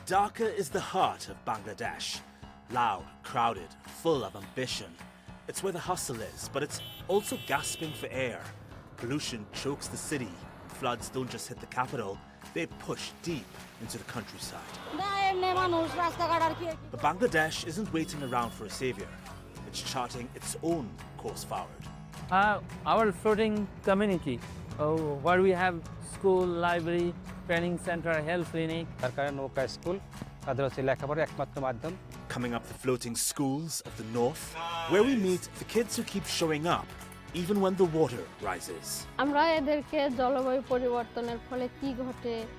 Dhaka is the heart of Bangladesh. Loud, crowded, full of ambition. It's where the hustle is, but it's also gasping for air. Pollution chokes the city. Floods don't just hit the capital, they push deep into the countryside. But Bangladesh isn't waiting around for a savior. It's charting its own course forward. Our floating community, where we have school, library, training center, health clinic. Coming up the floating schools of the north, where we meet the kids who keep showing up, even when the water rises.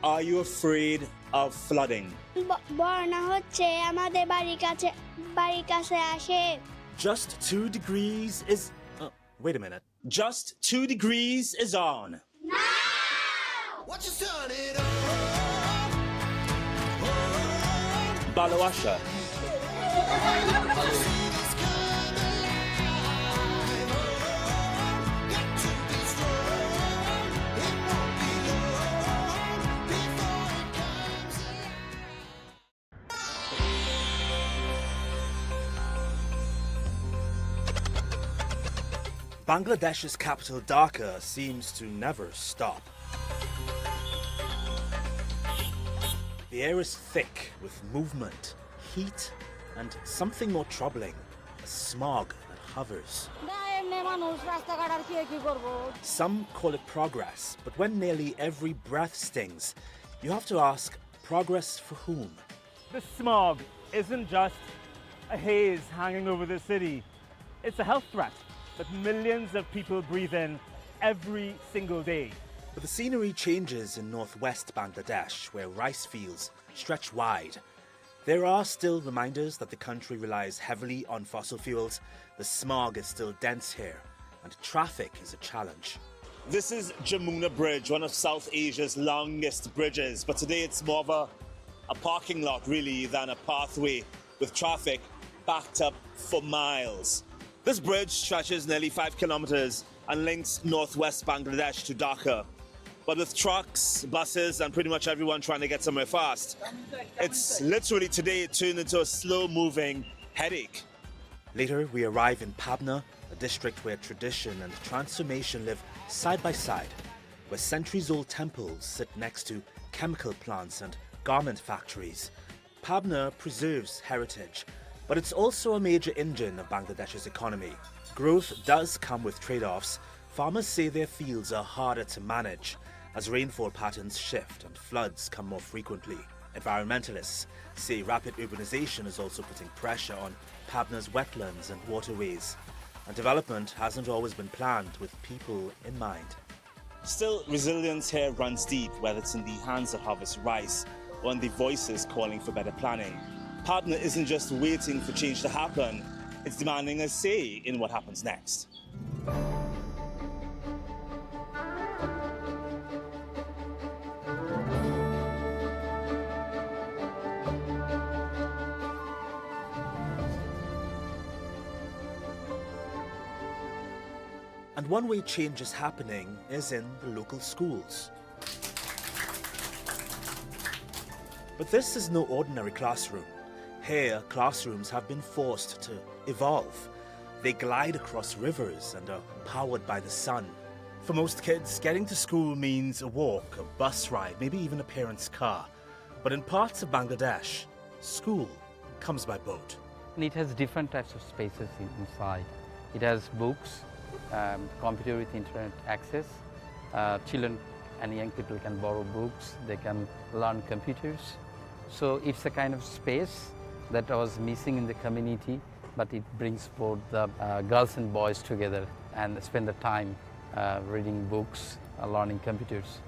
Are you afraid of flooding? Just 2 degrees is... wait a minute. Just 2 degrees is on. Now! What you turn it on? Balawasha. Bangladesh's capital Dhaka seems to never stop. The air is thick with movement, heat, and something more troubling, a smog that hovers. Some call it progress, but when nearly every breath stings, you have to ask, progress for whom? The smog isn't just a haze hanging over the city. It's a health threat that millions of people breathe in every single day. But the scenery changes in northwest Bangladesh, where rice fields stretch wide. There are still reminders that the country relies heavily on fossil fuels. The smog is still dense here, and traffic is a challenge. This is Jamuna Bridge, one of South Asia's longest bridges, but today it's more of a parking lot really than a pathway, with traffic backed up for miles. This bridge stretches nearly 5 kilometers and links northwest Bangladesh to Dhaka. But with trucks, buses, and pretty much everyone trying to get somewhere fast, it's literally today turned into a slow-moving headache. Later, we arrive in Pabna, a district where tradition and transformation live side by side, where centuries-old temples sit next to chemical plants and garment factories. Pabna preserves heritage, but it's also a major engine of Bangladesh's economy. Growth does come with trade-offs. Farmers say their fields are harder to manage as rainfall patterns shift and floods come more frequently. Environmentalists say rapid urbanization is also putting pressure on Pabna's wetlands and waterways, and development hasn't always been planned with people in mind. Still, resilience here runs deep, whether it's in the hands that harvest rice or in the voices calling for better planning. Pabna isn't just waiting for change to happen, it's demanding a say in what happens next. And one way change is happening is in the local schools. But this is no ordinary classroom. Here, classrooms have been forced to evolve. They glide across rivers and are powered by the sun. For most kids, getting to school means a walk, a bus ride, maybe even a parent's car. But in parts of Bangladesh, school comes by boat. It has different types of spaces inside. It has books, computer with internet access. Children and young people can borrow books, they can learn computers. So it's a kind of space that was missing in the community, but it brings both the girls and boys together and spend the time reading books, learning computers.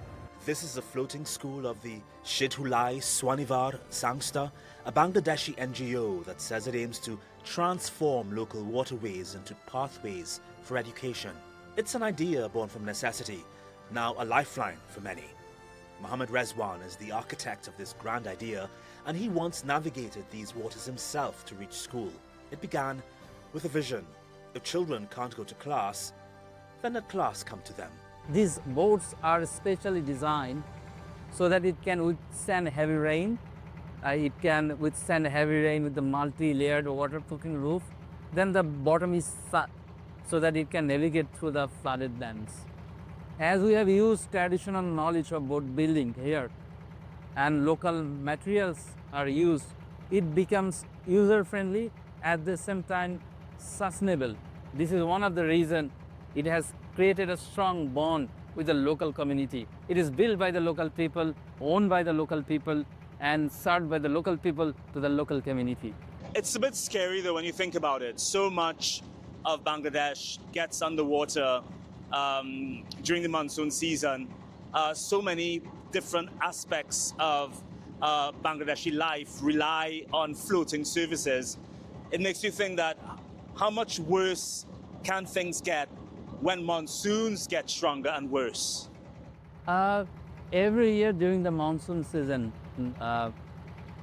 This is a floating school of the Shidhulai Swanirvar Sangstha, a Bangladeshi NGO that says it aims to transform local waterways into pathways for education. It's an idea born from necessity, now a lifeline for many. Mohammed Rezwan is the architect of this grand idea, and he once navigated these waters himself to reach school. It began with a vision. If children can't go to class, then let class come to them. These boats are specially designed so that it can withstand heavy rain It can withstand heavy rain with the multi-layered waterproofing roof. Then the bottom is set so that it can navigate through the flooded lands. As we have used traditional knowledge of boat building here and local materials are used, it becomes user-friendly at the same time sustainable. This is one of the reasons it has created a strong bond with the local community. It is built by the local people, owned by the local people, and served by the local people to the local community. It's a bit scary though when you think about it. So much of Bangladesh gets underwater during the monsoon season. So many different aspects of Bangladeshi life rely on floating services. It makes you think that how much worse can things get when monsoons get stronger and worse? Every year during the monsoon season,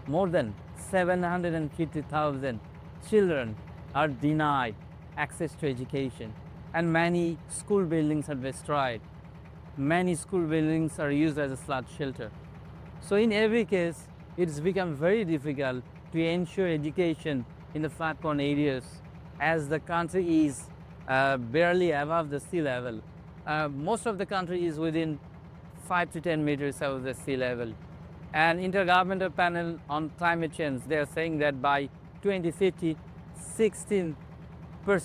more than 750,000 children are denied access to education, and many school buildings are destroyed. Many school buildings are used as a flood shelter. So in every case, it's become very difficult to ensure education in the flood-prone areas as the country is barely above the sea level. Most of the country is within 5 to 10 meters above the sea level. And Intergovernmental Panel on Climate Change, they are saying that by 2050, 16%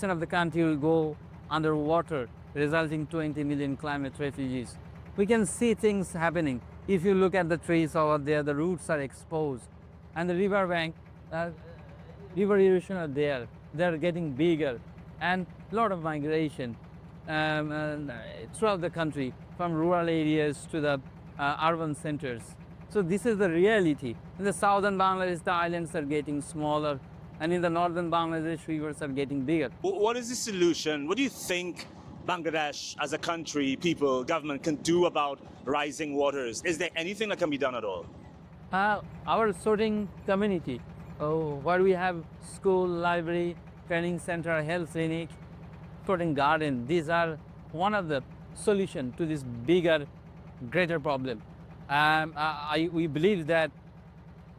of the country will go underwater, resulting 20 million climate refugees. We can see things happening. If you look at the trees over there, the roots are exposed. And the river bank, river erosion are there. They're getting bigger. And a lot of migration throughout the country, from rural areas to the urban centers. So this is the reality. In the southern Bangladesh, the islands are getting smaller, and in the northern Bangladesh, rivers are getting bigger. What is the solution? What do you think Bangladesh as a country, people, government can do about rising waters? Is there anything that can be done at all? Our sorting community, where we have school, library, training center, health clinic, sorting garden, these are one of the solutions to this bigger, greater problem. We believe that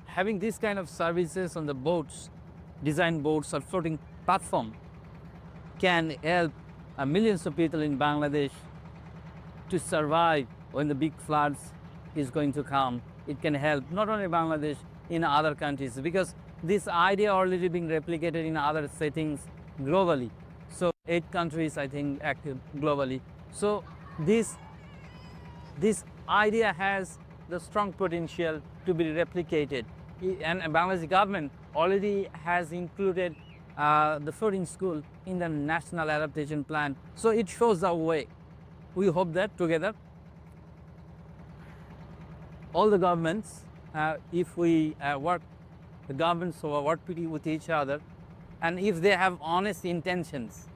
having this kind of services on the boats, design boats or floating platform, can help millions of people in Bangladesh to survive when the big floods is going to come. It can help not only Bangladesh, in other countries, because this idea already being replicated in other settings globally. So 8 countries, I think, active globally. So this idea has the strong potential to be replicated. And Bangladesh government already has included the floating school in the National Adaptation Plan. So it shows the way. We hope that together, all the governments, if we work, the governments work with each other, and if they have honest intentions,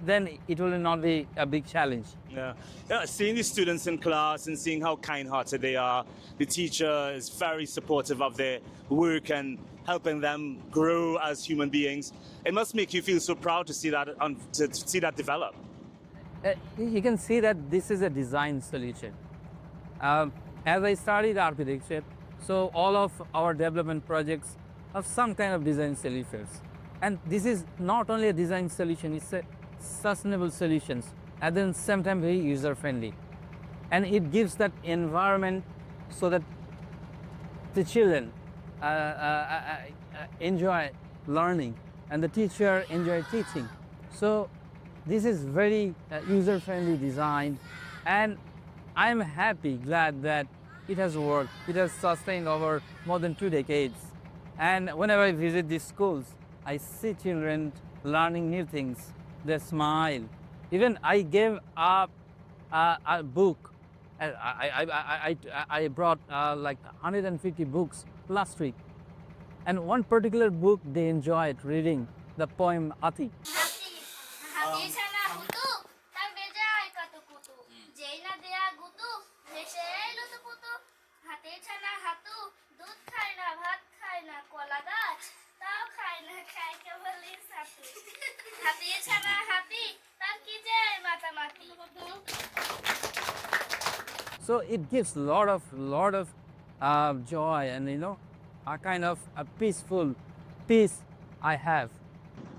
then it will not be a big challenge. Yeah, seeing the students in class and seeing how kind-hearted they are, the teacher is very supportive of their work and helping them grow as human beings. It must make you feel so proud to see that develop. You can see that this is a design solution. As I studied architecture, so all of our development projects have some kind of design solutions. And this is not only a design solution, it's a sustainable solutions, at the same time very user-friendly. And it gives that environment so that the children enjoy learning and the teacher enjoy teaching. So this is very user-friendly design, and I'm happy, glad that it has worked. It has sustained over more than 2 decades. And whenever I visit these schools, I see children learning new things. They smile. Even I gave up a book. I brought like 150 books last week. And one particular book they enjoyed reading, the poem Ati. So it gives lot of joy, and a kind of a peaceful peace I have.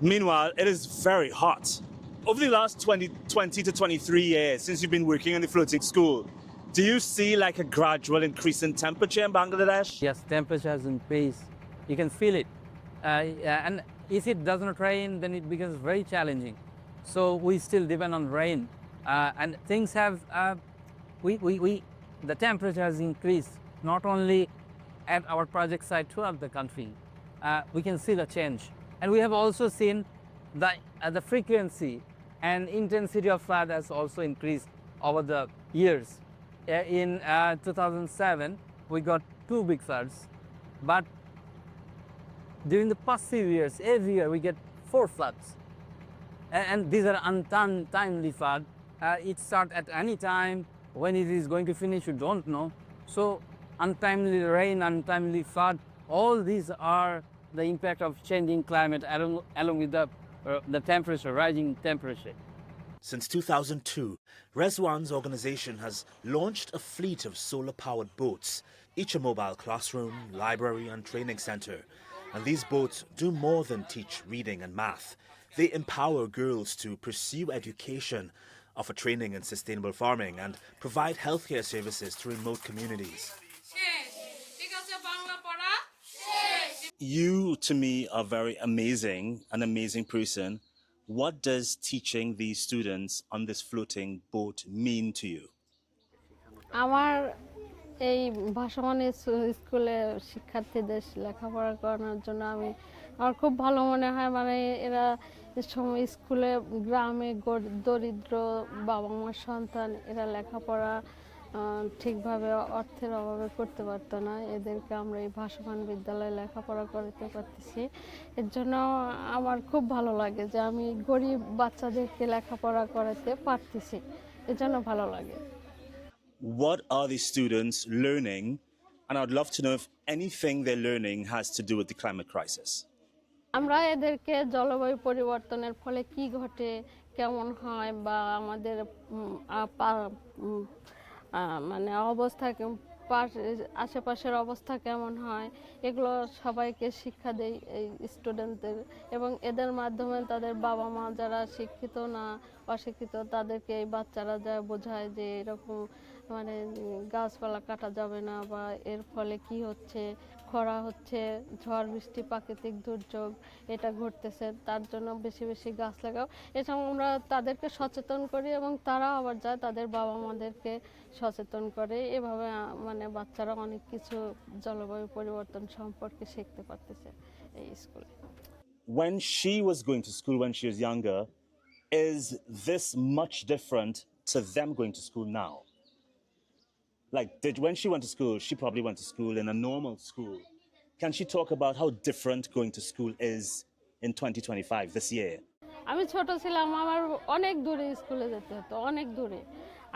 Meanwhile, it is very hot. Over the last 20 to 23 years since you've been working in the floating school, do you see like a gradual increase in temperature in Bangladesh? Yes, temperature has increased. You can feel it. And if it doesn't rain, then it becomes very challenging. So we still depend on rain. And things have, the temperature has increased, not only at our project site throughout the country. We can see the change. And we have also seen the frequency and intensity of flood has also increased over the years. In 2007, we got 2 big floods, but during the past few years, every year we get 4 floods. And these are untimely floods. It starts at any time. When it is going to finish, you don't know. So untimely rain, untimely flood, all these are the impact of changing climate along with the temperature, rising temperature. Since 2002, Rezwan's organization has launched a fleet of solar-powered boats, each a mobile classroom, library and training center. And these boats do more than teach reading and math. They empower girls to pursue education, offer training in sustainable farming and provide healthcare services to remote communities. You, to me, are very amazing, an amazing person. What does teaching these students on this floating boat mean to you? আমার এই ভাসমান স্কুলে শিক্ষার্থীদের লেখাপড়া করানোর জন্য আমার খুব ভালো মনে হয়। মানে এরা স্কুলে গ্রামে দরিদ্র বাবা মার সন্তান, এরা লেখাপড়া ঠিকভাবে অর্থের অভাবে করতে পারতো না। এদেরকে আমরা এই ভাসমান বিদ্যালয়ে লেখাপড়া করাতে পারতেছি। এর জন্য আমার খুব ভালো লাগে যে আমি গরিব বাচ্চাদেরকে লেখাপড়া করাতে পারতেছি, এর জন্য ভালো লাগে। What are these students learning? And I'd love to know if anything they're learning has to do with the climate crisis. আমরা এদেরকে জলবায়ু পরিবর্তনের ফলে কি ঘটে, কেমন হয় বা আমাদের মানে অবস্থা আশেপাশের অবস্থা কেমন হয়, এগুলো সবাইকে শিক্ষা দেই এই স্টুডেন্টদের। এবং এদের মাধ্যমে তাদের বাবা মা যারা শিক্ষিত না অশিক্ষিত তাদেরকে এই বাচ্চারা যা বোঝায় যে এরকম মানে গাছপালা কাটা যাবে না বা এর ফলে কি হচ্ছে, খরা হচ্ছে, ঝড় বৃষ্টি প্রাকৃতিক দুর্যোগ এটা ঘটতেছে, তার জন্য বেশি বেশি গাছ লাগাও। এছাড়াও আমরা তাদেরকে সচেতন করি এবং তারা আবার যায় তাদের বাবা মাদেরকে সচেতন করে। এভাবে মানে বাচ্চারা অনেক কিছু জলবায়ু পরিবর্তন সম্পর্কে শিখতে পারতেছে এই স্কুলে। When she was going to school when she was younger, is this much different to them going to school now? Like, when she went to school, she probably went to school in a normal school. Can she talk about how different going to school is in 2025, this year? আমি ছোট ছিলাম, আমার অনেক দূরে স্কুলে যেতে হতো, অনেক দূরে।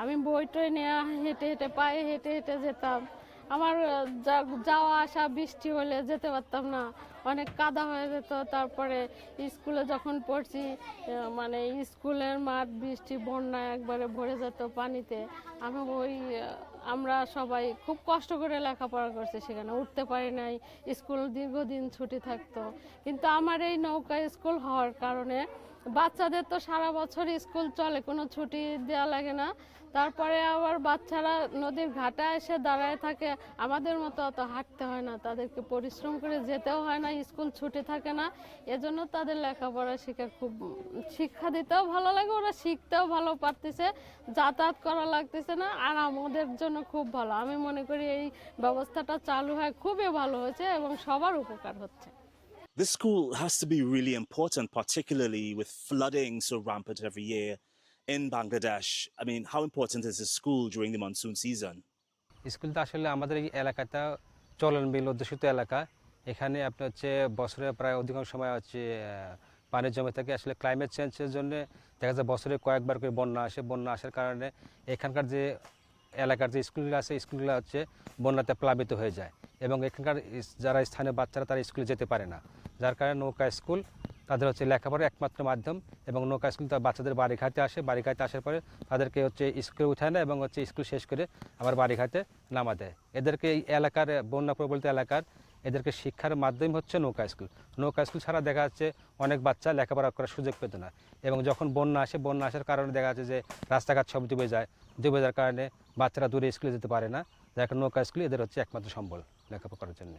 আমি বই টই নিয়ে হেঁটে হেঁটে পায়ে হেঁটে হেঁটে যেতাম। আমার যাওয়া আসা বৃষ্টি হলে যেতে পারতাম না, অনেক কাদা হয়ে যেত। তারপরে স্কুলে যখন পড়ছি মানে স্কুলের মাঠ বৃষ্টি বন্যায় একবারে ভরে যেত পানিতে। আমরা সবাই খুব কষ্ট করে লেখাপড়া করছি, সেখানে উঠতে পারি নাই, স্কুল দীর্ঘদিন ছুটি থাকতো। কিন্তু আমার এই নৌকা স্কুল হওয়ার কারণে বাচ্চাদের তো সারা বছর স্কুল চলে, কোনো ছুটি দেওয়া লাগে না। তারপরে আবার বাচ্চারা নদীর ঘাটে এসে দাঁড়ায় থাকে, আমাদের মতো অত হাঁটতে হয় না, তাদেরকে পরিশ্রম করে যেতেও হয় না, স্কুল ছুটি থাকে না। এজন্য তাদের লেখাপড়া শিক্ষা দিতেও ভালো লাগে, ওরা শিখতেও ভালো পারতেছে, যাতায়াত করা লাগতেছে না, আর আমাদের জন্য খুব ভালো। আমি মনে করি এই ব্যবস্থাটা চালু হয় খুবই ভালো হয়েছে এবং সবার উপকার হচ্ছে। This school has to be really important, particularly with flooding so rampant every year in Bangladesh. I mean, how important is this school during the monsoon season? স্কুলটা আসলে আমাদের এই এলাকাটা চলনবিল অধ্যুষিত এলাকা। এখানে আপনার হচ্ছে বছরে প্রায় অধিকাংশ সময় হচ্ছে পানি জমে থাকে। আসলে ক্লাইমেট চেঞ্জের জন্য দেখা যায় বছরে কয়েকবার করে বন্যা আসে। বন্যা আসার কারণে এখানকার যে এলাকার যে স্কুলগুলো আছে স্কুলগুলো হচ্ছে বন্যাতে প্লাবিত হয়ে যায় এবং এখানকার যারা স্থানীয় বাচ্চারা তারা স্কুলে যেতে পারে না, যার কারণে নৌকা স্কুল তাদের হচ্ছে লেখাপড়ার একমাত্র মাধ্যম। এবং নৌকা স্কুল তার বাচ্চাদের বাড়িঘাটে আসে, বাড়িঘাটে আসার পরে তাদেরকে হচ্ছে স্কুলে উঠায় না এবং হচ্ছে স্কুল শেষ করে আবার বাড়িঘাটে নামা দেয়। এদেরকে এই এলাকার বন্যা প্রবলিত এলাকার এদেরকে শিক্ষার মাধ্যম হচ্ছে নৌকা স্কুল। নৌকা স্কুল ছাড়া দেখা যাচ্ছে অনেক বাচ্চা লেখাপড়া করার সুযোগ পেত না, এবং যখন বন্যা আসে, বন্যা আসার কারণে দেখা যাচ্ছে যে রাস্তাঘাট সব ডুবে যায়, ডুবে যাওয়ার কারণে বাচ্চারা দূরে স্কুলে যেতে পারে না, যার কারণে নৌকা স্কুল এদের হচ্ছে একমাত্র সম্বল লেখাপড়া করার জন্য।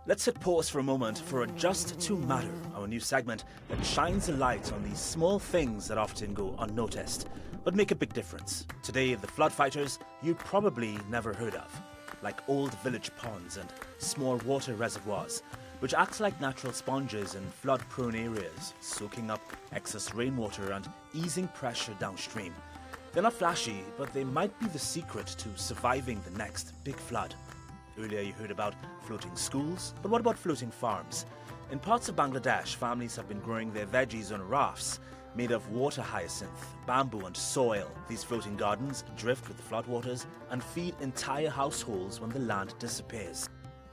Let's hit pause for a moment for a Just to Matter, our new segment that shines a light on these small things that often go unnoticed, but make a big difference. Today, the flood fighters you'd probably never heard of, like old village ponds and small water reservoirs, which act like natural sponges in flood-prone areas, soaking up excess rainwater and easing pressure downstream. They're not flashy, but they might be the secret to surviving the next big flood. Earlier you heard about floating schools, but what about floating farms? In parts of Bangladesh, families have been growing their veggies on rafts made of water hyacinth, bamboo and soil. These floating gardens drift with the floodwaters and feed entire households when the land disappears.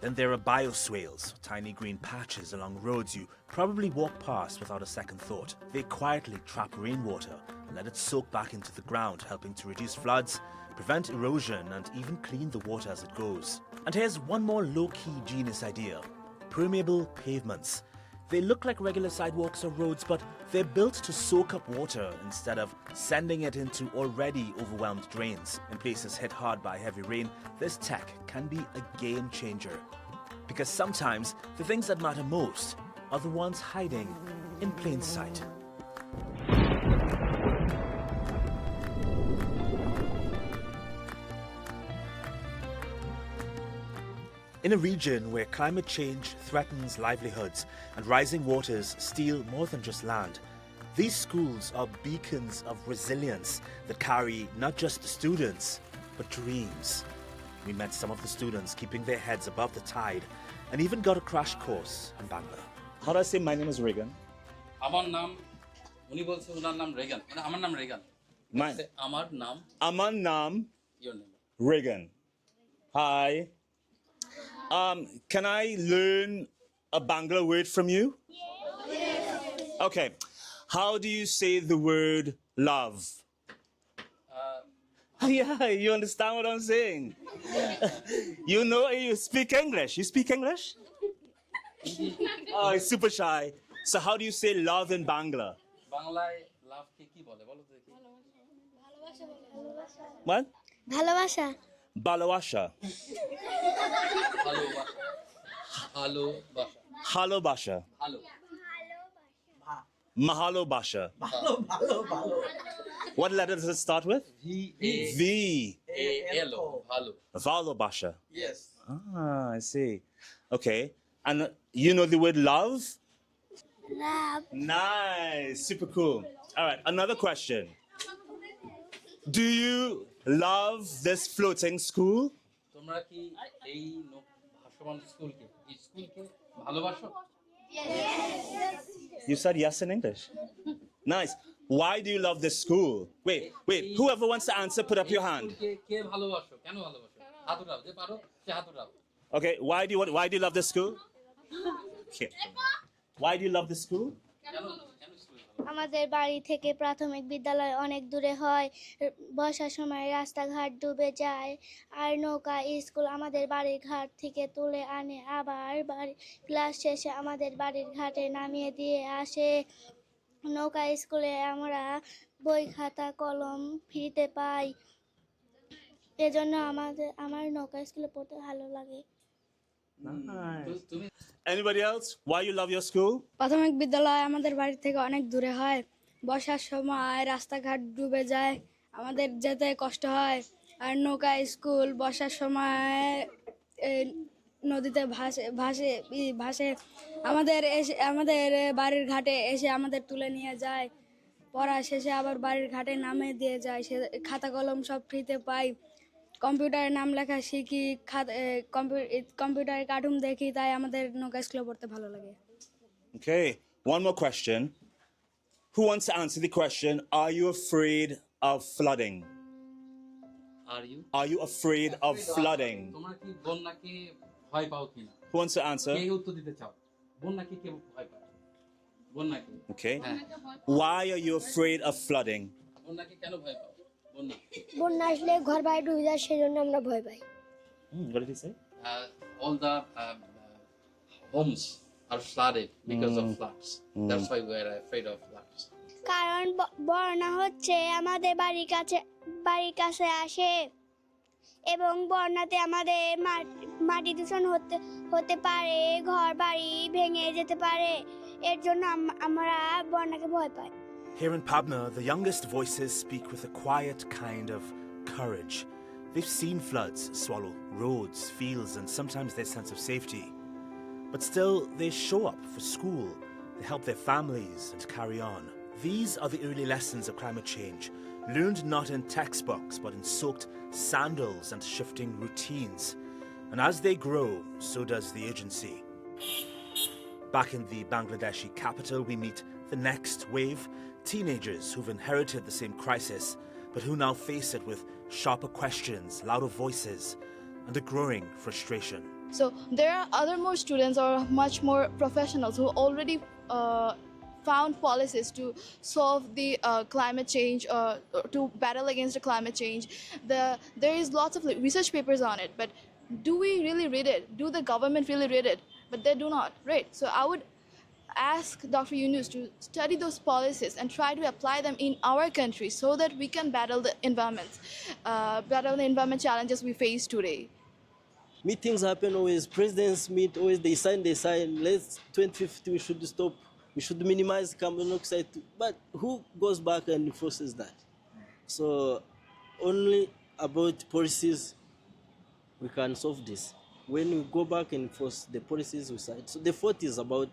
Then there are bioswales, tiny green patches along roads you probably walk past without a second thought. They quietly trap rainwater and let it soak back into the ground, helping to reduce floods, prevent erosion and even clean the water as it goes. And here's one more low-key genius idea: permeable pavements. They look like regular sidewalks or roads, but they're built to soak up water instead of sending it into already overwhelmed drains. In places hit hard by heavy rain, this tech can be a game changer. Because sometimes the things that matter most are the ones hiding in plain sight. In a region where climate change threatens livelihoods and rising waters steal more than just land, these schools are beacons of resilience that carry not just the students, but dreams. We met some of the students keeping their heads above the tide and even got a crash course in Bangla. How do I say my name is Reagan? আমার নাম, উনি বলছে ওনার নাম Reagan, মানে আমার নাম Reagan. Mine. আমার নাম, Aman Nam your name. Reagan. Hi. Can I learn a Bangla word from you? Yes. Okay. How do you say the word love? Yeah, you understand what I'm saying? You know, you speak English. You speak English? Oh, he's super shy. So how do you say love in Bangla? বাংলায় লাভকে কি বলে বলো তো দেখি। What? ভালোবাসা Balawasha. ভালোবাসা, Halobasha. ভালো, Mahalobasha. What letter does it start with? V. এলো, ভালো। Valobasha. Yes. Ah, I see. Okay. And you know the word love? Love Nice. Super cool. All right. Another question. Do you love this floating school? তোমরা কি এই ভাসমান স্কুলকে, এই স্কুলকে ভালোবাসো? You said yes in English. Nice. Why do you love this school? Wait. Whoever wants to answer, put up your hand. স্কুলকে কে ভালোবাসো? কেন ভালোবাসো? হাত উঠাও, যে পারো সে হাত উঠাও। Okay. Why do you love this school? Okay. Why do you love this school? কেন স্কুল ভালো? আমাদের বাড়ি থেকে প্রাথমিক বিদ্যালয় অনেক দূরে হয়, বর্ষার সময় রাস্তাঘাট ডুবে যায়, আর নৌকা স্কুল আমাদের বাড়ির ঘাট থেকে তুলে আনে, আবার বাড়ি ক্লাস শেষে আমাদের বাড়ির ঘাটে নামিয়ে দিয়ে আসে। নৌকা স্কুলে আমরা বই খাতা কলম ফ্রিতে পাই, এজন্য আমার নৌকা স্কুলে পড়তে ভালো লাগে। তুমি Anybody else? Why you love your school? প্রাথমিক বিদ্যালয় আমাদের বাড়ি থেকে অনেক দূরে হয়, বর্ষার সময় রাস্তাঘাট ডুবে যায়, আমাদের যেতে কষ্ট হয়। আর নৌকা স্কুল বর্ষার সময় নদীতে ভাসে আমাদের বাড়ির ঘাটে এসে আমাদের তুলে নিয়ে যায়, পড়া শেষে আবার বাড়ির ঘাটে নামে দিয়ে যায়, সে খাতা কলম সব ফ্রিতে পাই, কম্পিউটারে নাম লেখা শিখি, কম্পিউটারে কার্টুন দেখি, তাই আমাদের নৌকা স্কুলে পড়তে ভালো লাগে। Okay. One more question. Who wants to answer the question? Are you afraid of flooding? Are you afraid of flooding? তোমরা কি বন্যাকে ভয় পাও কিনা? Who wants to answer? কে উত্তর দিতে চাও? বন্যাকে কে ভয় পায়? বন্যাকে। Okay. Why are you afraid of flooding? বন্যাকে কেন ভয় পাও? বন্যা। বন্যা আসলে ঘর বাড়ি ডুবে যায়, সেজন্য আমরা ভয় পাই। What did he say? All the homes are flooded because of floods. That's why we are afraid of floods. কারণ বন্যা হচ্ছে আমাদের বাড়ির কাছে আসে এবং বন্যাতে আমাদের মাটি দূষণ হতে পারে, ঘর বাড়ি ভেঙে যেতে পারে। এর জন্য আমরা বন্যাকে ভয় পাই। Here in Pabna, the youngest voices speak with a quiet kind of courage. They've seen floods swallow roads, fields, and sometimes their sense of safety. But still, they show up for school, they help their families and carry on. These are the early lessons of climate change, learned not in textbooks but in soaked sandals and shifting routines. And as they grow, so does the agency. Back in the Bangladeshi capital, we meet the next wave, teenagers who've inherited the same crisis, but who now face it with sharper questions, louder voices, and a growing frustration. So there are other more students or much more professionals who already found policies to solve the climate change, to battle against the climate change. There is lots of research papers on it, but do we really read it? Do the government really read it? But they do not, right? So I would ask Dr. Yunus to study those policies and try to apply them in our country so that we can battle the environment challenges we face today. Meetings happen always, presidents meet always, they sign, let's 2050 we should stop, we should minimize carbon dioxide, but who goes back and enforces that? So only about policies we can solve this. When we go back and enforce the policies we set, so the fault is about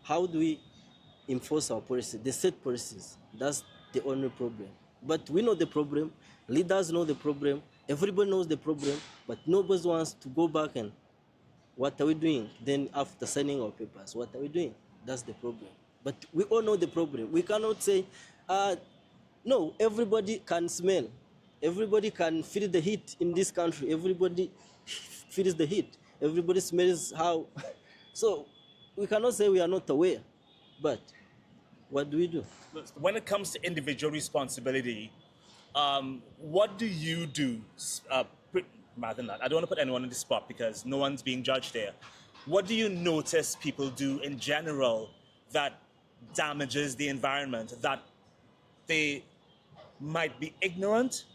how do we enforce our policies, the set policies, that's the only problem. But we know the problem, leaders know the problem, everybody knows the problem, but nobody wants to go back and what are we doing? Then after signing our papers, what are we doing? That's the problem. But we all know the problem. We cannot say, no, everybody can smell. Everybody can feel the heat in this country. Everybody feels the heat. Everybody smells how. So we cannot say we are not aware. But what do we do? When it comes to individual responsibility, what do you do? Rather than that, I don't want to put anyone on the spot because no one's being judged there. What do you notice people do in general that damages the environment, that they might be ignorant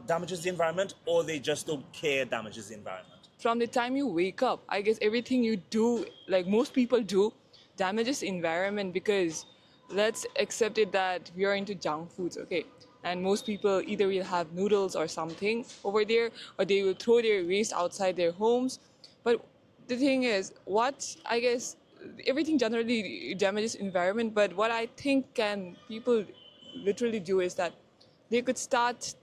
damages the environment, or they just don't care damages the environment? From the time you wake up, I guess everything you do, like most people do, damages the environment because let's accept it that we are into junk foods, okay? And most people either will have noodles or something over there, or they will throw their waste outside their homes. But the thing is, I guess everything generally damages environment, but what I think people literally do is that they could start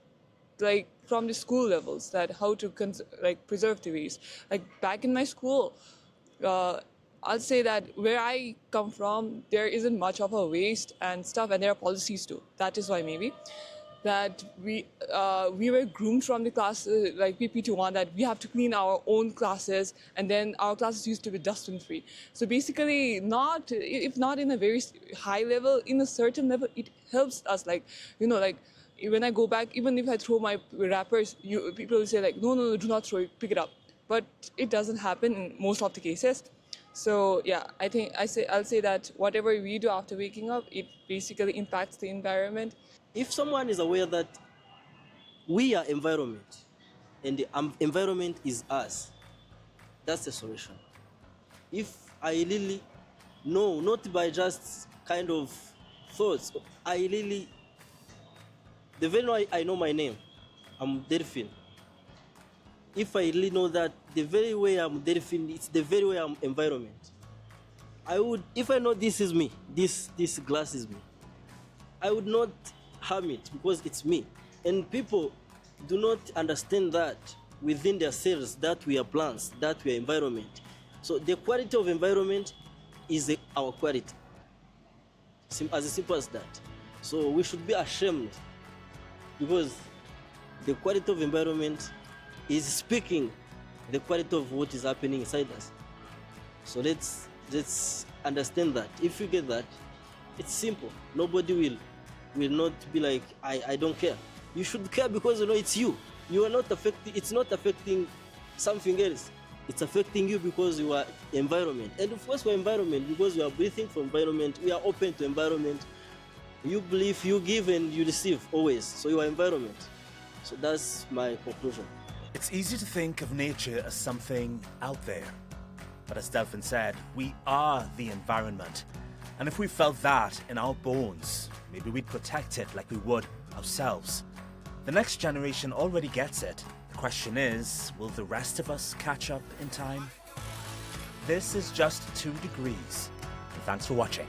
like from the school levels, that how to preserve the waste. Like back in my school, I'll say that where I come from, there isn't much of a waste and stuff, and there are policies too. That is why maybe that we were groomed from the class, like PP21, that we have to clean our own classes, and then our classes used to be dustbin free. So basically, if not in a very high level, in a certain level, it helps us. Like when I go back, even if I throw my wrappers, people will say like, no, do not throw it, pick it up. But it doesn't happen in most of the cases. So yeah, I think I'll say that whatever we do after waking up, it basically impacts the environment. If someone is aware that we are environment and the environment is us, that's the solution. If I really know, not by just kind of thoughts, the very way I know my name, I'm Delphine. If I really know that the very way I'm Delphine, it's the very way I'm environment. If I know this is me, this glass is me, I would not harm it because it's me. And people do not understand that within themselves, that we are plants, that we are environment. So the quality of environment is our quality. As simple as that. So we should be ashamed because the quality of environment is speaking the quality of what is happening inside us. So let's understand that. If you get that, it's simple. Nobody will not be like, I don't care. You should care because it's you. You are not affecting, it's not affecting something else. It's affecting you because you are environment. And of course, we're environment because we are breathing from environment. We are open to environment. You believe, you give and you receive always. So you are environment. So that's my conclusion. It's easy to think of nature as something out there. But as Delphin said, we are the environment. And if we felt that in our bones, maybe we'd protect it like we would ourselves. The next generation already gets it. The question is, will the rest of us catch up in time? This is Just 2 Degrees, and thanks for watching.